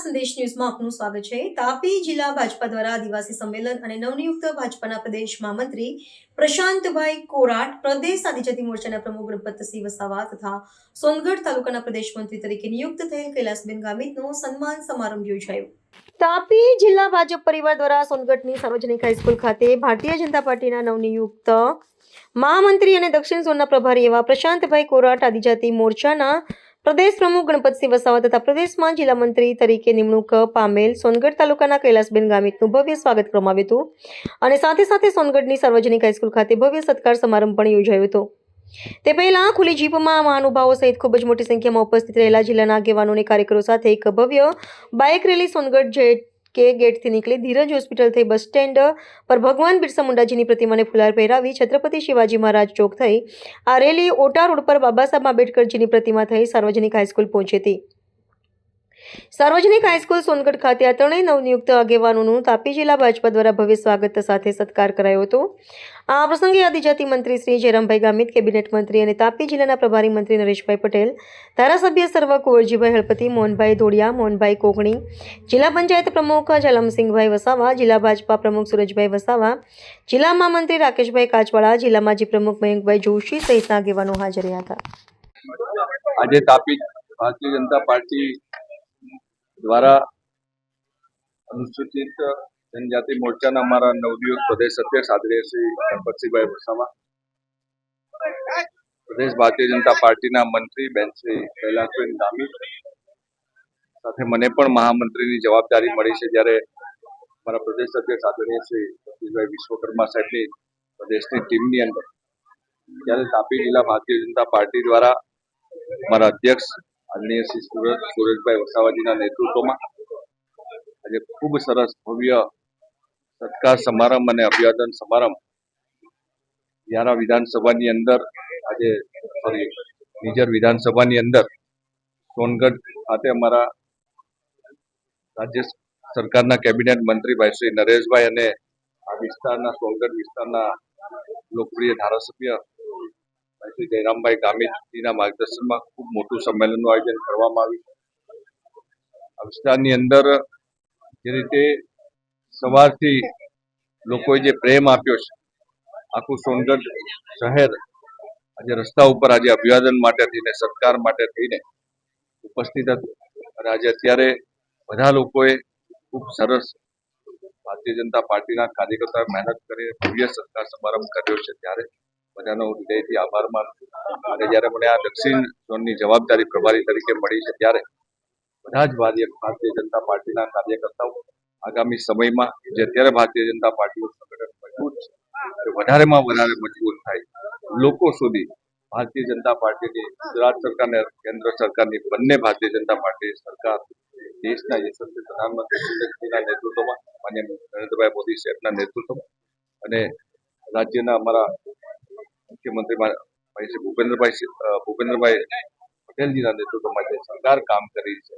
સંદેશ ન્યૂઝમાં આપનું સ્વાગત છે। તાપી જિલ્લા ભાજપા દ્વારા આદિવાસી સંમેલન અને નવનિયુક્ત ભાજપાના પ્રદેશ મહામંત્રી પ્રશાંતભાઈ કોરાટ, પ્રદેશ આદિજાતિ મોરચાના પ્રમુખ ગણપતસિંહ વસાવા તથા સોનગઢ તાલુકાના પ્રદેશ મંત્રી તરીકે નિયુક્ત થયેલ કૈલાસબેન ગામિતનો સન્માન સમારંભ યોજાયો। તાપી જિલ્લા ભાજપ પરિવાર દ્વારા સોનગઢની સાર્વજનિક હાઈસ્કૂલ ખાતે ભારતીય જનતા પાર્ટીના નવનિયુક્ત મહામંત્રી અને દક્ષિણ ઝોનના પ્રભારી એવા પ્રશાંતભાઈ કોરાટ, આદિજાતિ મોરચાના પ્રદેશ પ્રમુખ ગણપતસિંહ વસાવા તથા પ્રદેશમાં જિલ્લા મંત્રી તરીકે નિમણૂક પામેલ સોનગઢ તાલુકાના કૈલાસબેન ગામિતનું ભવ્ય સ્વાગત કરવામાં આવ્યું હતું અને સાથે સાથે સોનગઢની સાર્વજનિક હાઈસ્કૂલ ખાતે ભવ્ય સત્કાર સમારંભ પણ યોજાયો હતો। તે પહેલા ખુલ્લી જીપમાં મહાનુભાવો સહિત ખૂબ જ મોટી સંખ્યામાં ઉપસ્થિત રહેલા જિલ્લાના આગેવાનો અને કાર્યકરો સાથે એક ભવ્ય બાઇક રેલી સોનગઢ ગેટથી નીકળી ધીરજ હોસ્પિટલ થઈ બસ સ્ટેન્ડ પર ભગવાન બિરસા મુંડાજીની પ્રતિમાને ફુલાર પહેરાવી છત્રપતિ શિવાજી મહારાજ ચોક થઈ આ રેલી ઓટા રોડ પર બાબા સાહેબ આંબેડકરજીની પ્રતિમા થઈ સાર્વજનિક હાઈસ્કૂલ પહોંચી હતી। સાર્વજનિક હાઈસ્કૂલ સોનગઢ ખાતે આ ત્રણેય નવનિયુક્ત આગેવાનોનું તાપી જિલ્લા ભાજપા દ્વારા ભવ્ય સ્વાગત સાથે સત્કાર કરાયો હતો। આ પ્રસંગે આદિજાતિ મંત્રી શ્રી જયરામભાઈ ગામિત, કેબિનેટ મંત્રી અને તાપી જિલ્લાના પ્રભારી મંત્રી નરેશભાઈ પટેલ, ધારાસભ્ય સર્વ કુંવરજીભાઈ હળપતિ, મોહનભાઈ ધોડિયા, મોહનભાઈ કોકણી, જિલ્લા પંચાયત પ્રમુખ જલમસિંહભાઈ વસાવા, જિલ્લા ભાજપા પ્રમુખ સુરજભાઈ વસાવા, જિલ્લા મહામંત્રી રાકેશભાઈ કાચવાળા, જિલ્લા માજી પ્રમુખ મયંકભાઈ જોશી સહિતના આગેવાનો હાજર રહ્યા હતા। આજે તાપી ભારતીય જનતા પાર્ટી દ્વારા અનુસૂચિત જનજાતિ મોરચાના અમારા નવનિયુક્ત પ્રદેશ અધ્યક્ષ આદરણીય શ્રી ગણપતસિંહભાઈ વસાવા, પ્રદેશ ભારતીય જનતા પાર્ટીના મંત્રી બેન શ્રી કૈલાસબેન ગામિત સાથે મને પણ મહામંત્રીની જવાબદારી મળી છે, જ્યારે અમારા પ્રદેશ અધ્યક્ષ આદરણીય શ્રી સતીશભાઈ વિશ્વકર્મા સાહેબની પ્રદેશની ટીમની અંદર ત્યારે તાપી જિલ્લા ભારતીય જનતા પાર્ટી દ્વારા અમારા અધ્યક્ષ આદરણીય શ્રી સુરજભાઈ વસાવાજીના નેતૃત્વમાં આજે ખૂબ સરસ ભવ્ય સત્કાર સમારંભ અને અભિવાદન સમારંભ વ્યારા વિધાનસભાની અંદર નિઝર વિધાનસભાની અંદર સોનગઢ ખાતે અમારા રાજ્ય સરકારના કેબિનેટ મંત્રી ભાઈ શ્રી નરેશભાઈ અને આ વિસ્તારના સોનગઢ વિસ્તારના લોકપ્રિય ધારાસભ્ય ભાઈ શ્રી જયરામભાઈ ગામિતજીના માર્ગદર્શનમાં ખૂબ મોટું સંમેલનનું આયોજન કરવામાં આવ્યું। આ વિસ્તારની અંદર જે રીતે સવારથી લોકોએ જે પ્રેમ આપ્યો છે, આખું સોનગઢ શહેર આજે રસ્તા ઉપર આજે અભિવાદન માટે થઈને સત્કાર માટે થઈને ઉપસ્થિત હતું અને આજે અત્યારે બધા લોકોએ ખૂબ સરસ ભારતીય જનતા પાર્ટીના કાર્યકર્તાઓએ મહેનત કરીને ભવ્ય સત્કાર સમારંભ કર્યો છે, ત્યારે બધાનો હૃદયથી આભાર માનું છું। અને જ્યારે મને આ દક્ષિણ ઝોનની જવાબદારી પ્રભારી તરીકે મળી છે, ત્યારે બધા જ ભારતીય જનતા પાર્ટીના કાર્યકર્તાઓ આગામી સમયમાં જે અત્યારે ભારતીય જનતા પાર્ટીનું સંગઠન મજબૂત છે વધારેમાં વધારે મજબૂત થાય, લોકો સુધી ભારતીય જનતા પાર્ટીની ગુજરાત સરકાર અને કેન્દ્ર સરકારની બંને ભારતીય જનતા પાર્ટી સરકાર દેશના યશસ્વી પ્રધાનમંત્રી મોદીજીના નેતૃત્વમાં, માન્ય નરેન્દ્રભાઈ મોદી સાહેબના નેતૃત્વમાં અને રાજ્યના અમારા મુખ્યમંત્રી ભાઈ શ્રી ભૂપેન્દ્રભાઈ પટેલજીના નેતૃત્વમાં જે સરકાર કામ કરી છે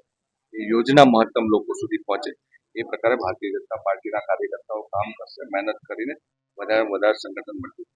એ યોજના મહત્તમ લોકો સુધી પહોંચે એ પ્રકારે ભારતીય જનતા પાર્ટીના કાર્યકર્તાઓ કામ કરશે, મહેનત કરીને વધારે વધારે સંગઠન મજબૂત।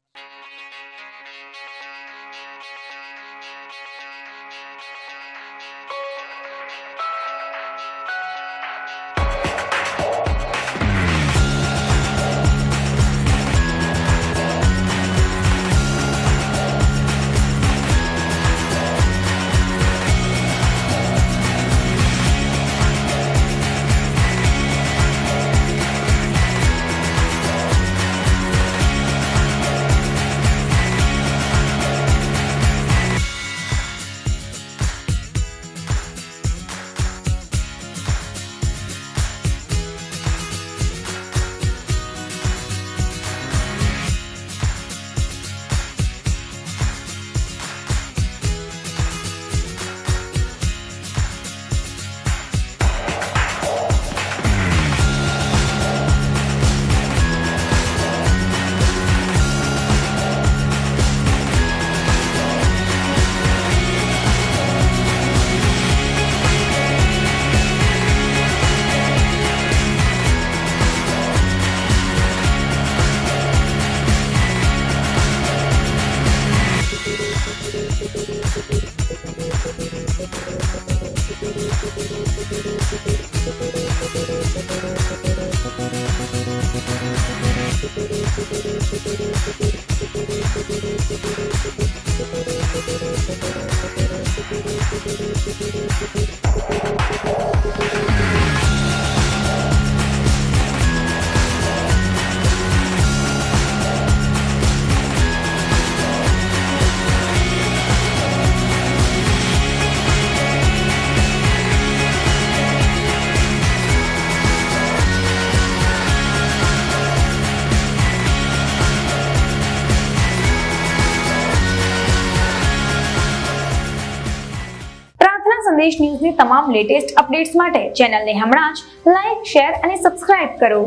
પ્રદેશ ન્યૂઝની તમામ લેટેસ્ટ અપડેટ્સ માટે ચેનલને હમણાં જ લાઇક, શેર અને સબસ્ક્રાઇબ કરો.